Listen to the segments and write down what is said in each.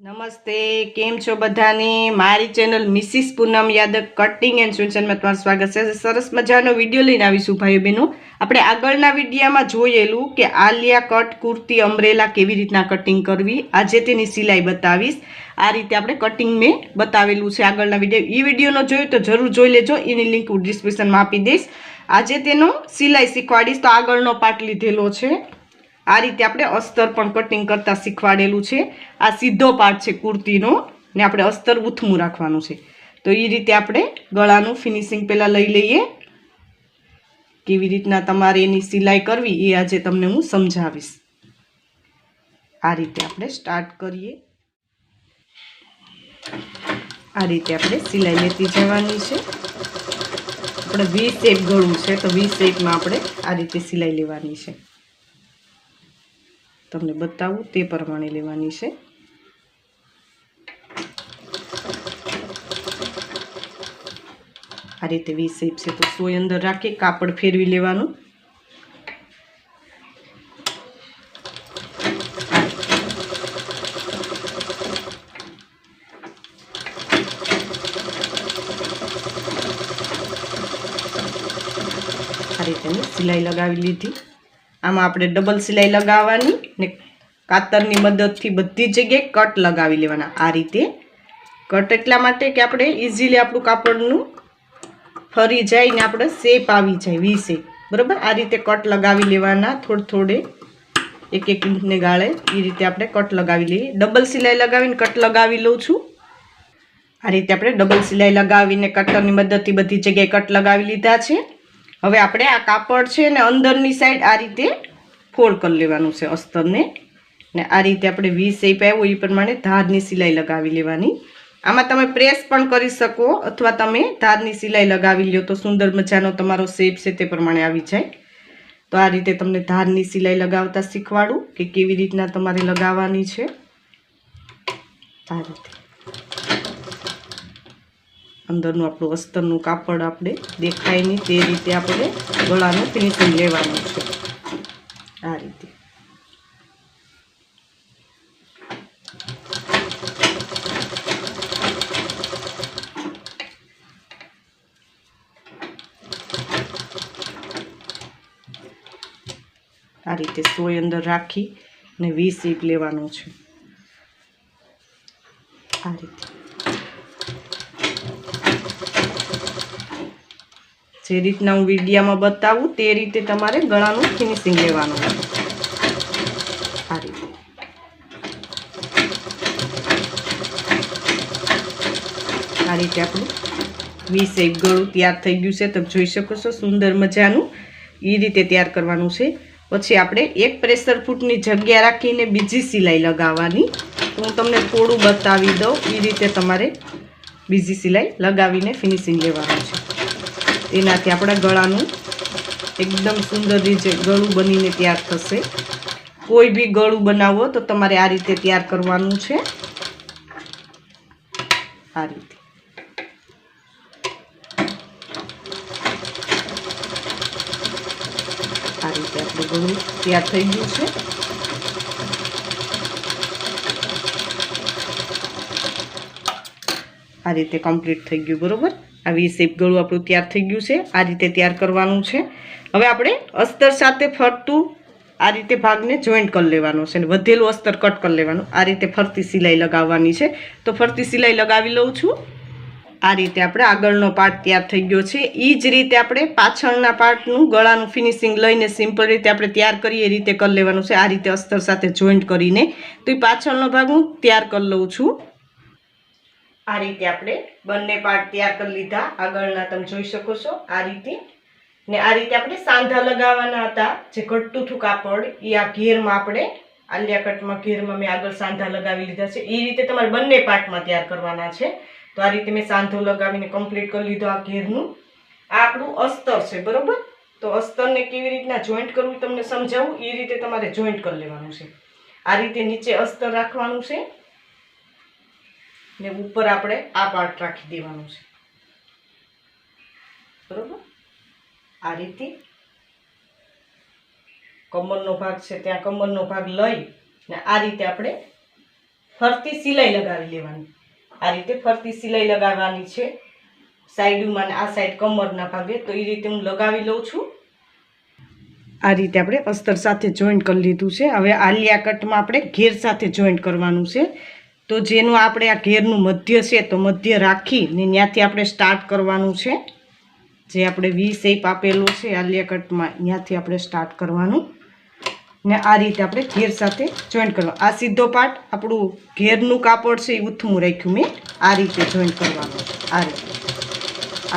નમસ્તે, કેમ છો બધાને? મારી channel Mrs Poonam Yadav cutting and સૂચનમાં તમારું સ્વાગત છે. સરસ મજાનો વિડીયો લઈને આવીશું ભાઈઓ બહેનો. આપણે આગળના વિડીયામાં જોયેલું કે આલિયા કટ કુર્તી અમ્બ્રેલા કેવી રીતના કટિંગ કરવી, આજે તેની સિલાઈ બતાવીશ. આ રીતે આપણે કટિંગ મેં બતાવેલું છે આગળના વિડીયો. એ વિડીયોનો જોયો તો જરૂર જોઈ લેજો, એની લિંક હું ડિસ્ક્રિપ્શનમાં આપી દઈશ. આજે તેનો સિલાઈ શીખવાડીશ. તો આગળનો પાર્ટ લીધેલો છે. આ રીતે આપણે અસ્તર પણ કટિંગ કરતા શીખવાડેલું છે. આ સીધો પાર્ટ છે કુર્તીનો ને આપણે અસ્તર ઉથમું રાખવાનું છે. તો એ રીતે આપણે ગળાનું ફિનિશિંગ પહેલાં લઈ લઈએ. કેવી રીતના તમારે એની સિલાઈ કરવી એ આજે તમને હું સમજાવીશ. આ રીતે આપણે સ્ટાર્ટ કરીએ. આ રીતે આપણે સિલાઈ લેતી જવાની છે. આપણે વી શેપ ગળું છે તો વી શેપમાં આપણે આ રીતે સિલાઈ લેવાની છે. તમને બતાવું તે પ્રમાણે લેવાની છે. આ રીતે વી શેપ છે તો સોય અંદર રાખી કાપડ ફેરવી લેવાનું. આ રીતે સિલાઈ લગાવી લીધી. આમાં આપણે ડબલ સિલાઈ લગાવવાની ને કાતરની મદદથી બધી જગ્યાએ કટ લગાવી લેવાના. આ રીતે કટ એટલા માટે કે આપણે ઇઝીલી આપણું કાપડનું ફરી જાય ને આપણે શેપ આવી જાય વી શેપ. બરાબર, આ રીતે કટ લગાવી લેવાના. થોડે એક ઇંચને ગાળે એ રીતે આપણે કટ લગાવી લઈએ. ડબલ સિલાઈ લગાવીને કટ લગાવી લઉં છું. આ રીતે આપણે ડબલ સિલાઈ લગાવીને કટરની મદદથી બધી જગ્યાએ કટ લગાવી લીધા છે. હવે આપણે આ કાપડ છે ને અંદરની સાઈડ આ રીતે ફોલ્ડ કરી લેવાનું છે અસ્તરને ને આ રીતે આપણે વી શેપ આવ્યો એ પ્રમાણે ધારની સિલાઈ લગાવી લેવાની. આમાં તમે પ્રેસ પણ કરી શકો અથવા તમે ધારની સિલાઈ લગાવી લો તો સુંદર મજાનો તમારો શેપ છે તે પ્રમાણે આવી જાય. તો આ રીતે તમને ધારની સિલાઈ લગાવતા શીખવાડું કે કેવી રીતના તમારે લગાવવાની છે. આ રીતે અંદરનું આપણું અસ્તરનું કાપડ આપણે દેખાય નહીં તે રીતે આપણે ગળાનું ફિનિશિંગ લેવાનું છે. આ રીતે આ રીતે સોય અંદર રાખી ને વી શેપ લેવાનું છે. આ રીતે જે રીતના હું વિડીયામાં બતાવું તે રીતે તમારે ગળાનું ફિનિશિંગ લેવાનું છે. આ રીતે આપણું વી શેપ ગળું તૈયાર થઈ ગયું છે. તમે જોઈ શકો છો સુંદર મજાનું. એ રીતે તૈયાર કરવાનું છે. પછી આપણે એક પ્રેશર ફૂટની જગ્યા રાખીને બીજી સિલાઈ લગાવવાની. તો હું તમને થોડું બતાવી દઉં. એ રીતે તમારે બીજી સિલાઈ લગાવીને ફિનિશિંગ લેવાનું છે. એનાથી આપણા ગળાનું એકદમ સુંદર રીતે ગળું બનીને તૈયાર થશે. કોઈ બી ગળું બનાવો તો તમારે આ રીતે તૈયાર કરવાનું છે. આ રીતે આપણું ગળું તૈયાર થઈ ગયું છે. આ રીતે કમ્પ્લીટ થઈ ગયું. બરોબર, આ વી શેપ ગળું આપણું તૈયાર થઈ ગયું છે. આ રીતે તૈયાર કરવાનું છે. હવે આપણે અસ્તર સાથે ફરતું આ રીતે ભાગને જોઈન્ટ કરી લેવાનો છે અને વધેલું અસ્તર કટ કરી લેવાનું. આ રીતે ફરતી સિલાઈ લગાવવાની છે. તો ફરતી સિલાઈ લગાવી લઉં છું. આ રીતે આપણે આગળનો પાર્ટ તૈયાર થઈ ગયો છે. એ જ રીતે આપણે પાછળના પાર્ટનું ગળાનું ફિનિશિંગ લઈને સિમ્પલ રીતે આપણે તૈયાર કરીએ એ રીતે કરી લેવાનું છે. આ રીતે અસ્તર સાથે જોઈન્ટ કરીને. તો એ પાછળનો ભાગ હું તૈયાર કરી લઉં છું. આ રીતે આપણે બંને પાર્ટ તૈયાર કરી લીધા. આગળના તમે જોઈ શકો છો આ રીતે. ને આ રીતે આપણે સાંધા લગાવવાના હતા. જે ઘટતું હતું કાપડ એ આ ઘેરમાં આપણે આલિયા કટમાં ઘેરમાં મેં આગળ સાંધા લગાવી લીધા છે. એ રીતે તમારે બંને પાર્ટમાં તૈયાર કરવાના છે. તો આ રીતે મેં સાંધો લગાવીને કમ્પ્લીટ કરી લીધો આ ઘેરનું. આ આપણું અસ્તર છે. બરોબર, તો અસ્તરને કેવી રીતના જોઈન્ટ કરવું તમને સમજાવું. એ રીતે તમારે જોઈન્ટ કરી લેવાનું છે. આ રીતે નીચે અસ્તર રાખવાનું છે ને ઉપર આપણે આ પાર્ટ રાખી દેવાનું છે. બરોબર, આ રીતે કમરનો ભાગ છે ત્યાં કમરનો ભાગ લઈ ને આ રીતે આપણે ફરતી સિલાઈ લગાવી લેવાની. આ રીતે ફરતી સિલાઈ લગાવવાની છે સાઈડમાં ને આ સાઈડ કમરના ભાગે. તો એ રીતે હું લગાવી લઉં છું. આ રીતે આપણે અસ્તર સાથે જોઈન્ટ કરી લીધું છે. હવે આલિયા કટમાં આપણે ઘેર સાથે જોઈન્ટ કરવાનું છે. તો જેનું આપણે આ ઘેરનું મધ્ય છે તો મધ્ય રાખીને ત્યાંથી આપણે સ્ટાર્ટ કરવાનું છે. જે આપણે વી શેપ આપેલો છે આલિયા કટમાં ત્યાંથી આપણે સ્ટાર્ટ કરવાનું ને આ રીતે આપણે ઘેર સાથે જોઈન્ટ કરવાનું. આ સીધો પાર્ટ આપણું ઘેરનું કાપડ છે એ ઉથમું રાખ્યું મેં. આ રીતે જોઈન્ટ કરવાનું છે. આ રીતે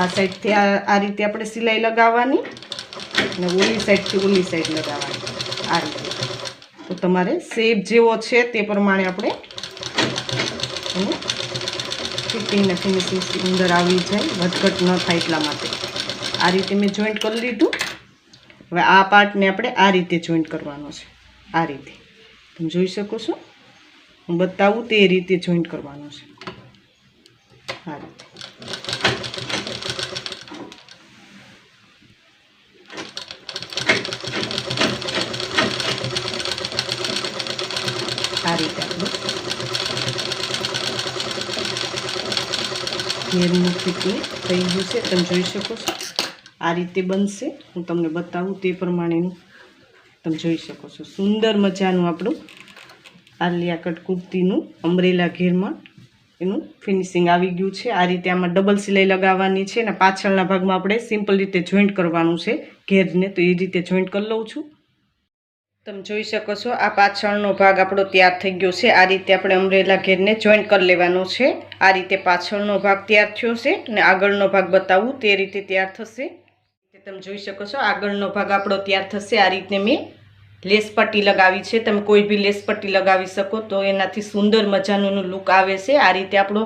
આ સાઈડથી આ રીતે આપણે સિલાઈ લગાવવાની અને ઓલી સાઈડથી ઓલી સાઈડ લગાવવાની. આ રીતે તો તમારે શેપ જેવો છે તે પ્રમાણે આપણે એને ફિટિંગ ને ફિનિશિંગ અંદર આવી જાય, વધઘટ ન થાય એટલા માટે. આ રીતે મેં જોઈન્ટ કરી લીધું. હવે આ પાર્ટને આપણે આ રીતે જોઈન્ટ કરવાનો છે. આ રીતે તમે જોઈ શકો છો, હું બતાવું તે રીતે જોઈન્ટ કરવાનો છે. આ રીતે આપણું ઘેરનું ફિટિંગ થઈ ગયું છે. તમે જોઈ શકો છો આ રીતે બનશે. હું તમને બતાવું તે પ્રમાણેનું તમે જોઈ શકો છો. સુંદર મજાનું આપણું આલિયા કટ કુર્તીનું અમરેલા ઘેરમાં એનું ફિનિશિંગ આવી ગયું છે. આ રીતે આમાં ડબલ સિલાઈ લગાવવાની છે અને પાછળના ભાગમાં આપણે સિમ્પલ રીતે જોઈન્ટ કરવાનું છે ઘેરને. તો એ રીતે જોઈન્ટ કરી લઉં છું. તમે જોઈ શકો છો આ પાછળનો ભાગ આપણો તૈયાર થઈ ગયો છે. આ રીતે આપણે અમરેલા ઘેરને જોઈન્ટ કરી લેવાનો છે. આ રીતે પાછળનો ભાગ તૈયાર થયો છે અને આગળનો ભાગ બતાવું તે રીતે તૈયાર થશે. તમે જોઈ શકો છો આગળનો ભાગ આપણો તૈયાર થશે. આ રીતે મેં લેસ પટ્ટી લગાવી છે. તમે કોઈ બી લેસ પટ્ટી લગાવી શકો તો એનાથી સુંદર મજાનું લુક આવે છે. આ રીતે આપણો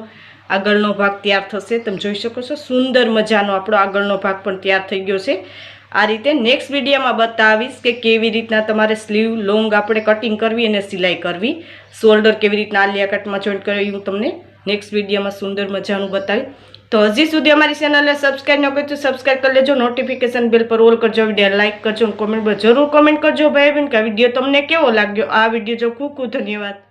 આગળનો ભાગ તૈયાર થશે. તમે જોઈ શકો છો સુંદર મજાનો આપણો આગળનો ભાગ પણ તૈયાર થઈ ગયો છે. આ રીતે નેક્સ્ટ વિડીયોમાં બતાવીશ કે કેવી રીતના તમારે સ્લીવ લોંગ આપણે કટિંગ કરવી અને સિલાઈ કરવી, શોલ્ડર કેવી રીતના આલિયા કટમાં જોઈન્ટ કરવી, હું તમને નેક્સ્ટ વિડીયોમાં સુંદર મજાનું બતાવી. તો હજી સુધી અમારી ચેનલને સબસ્ક્રાઈબ ન કરી તો સબસ્ક્રાઈબ કરી લેજો, નોટિફિકેશન બેલ પર ઓલ કરજો, વિડીયો લાઇક કરજો અને કોમેન્ટ પર જરૂર કોમેન્ટ કરજો ભાઈ બહેન કે આ વિડીયો તમને કેવો લાગ્યો. આ વિડીયો જો ખૂબ ખૂબ ધન્યવાદ.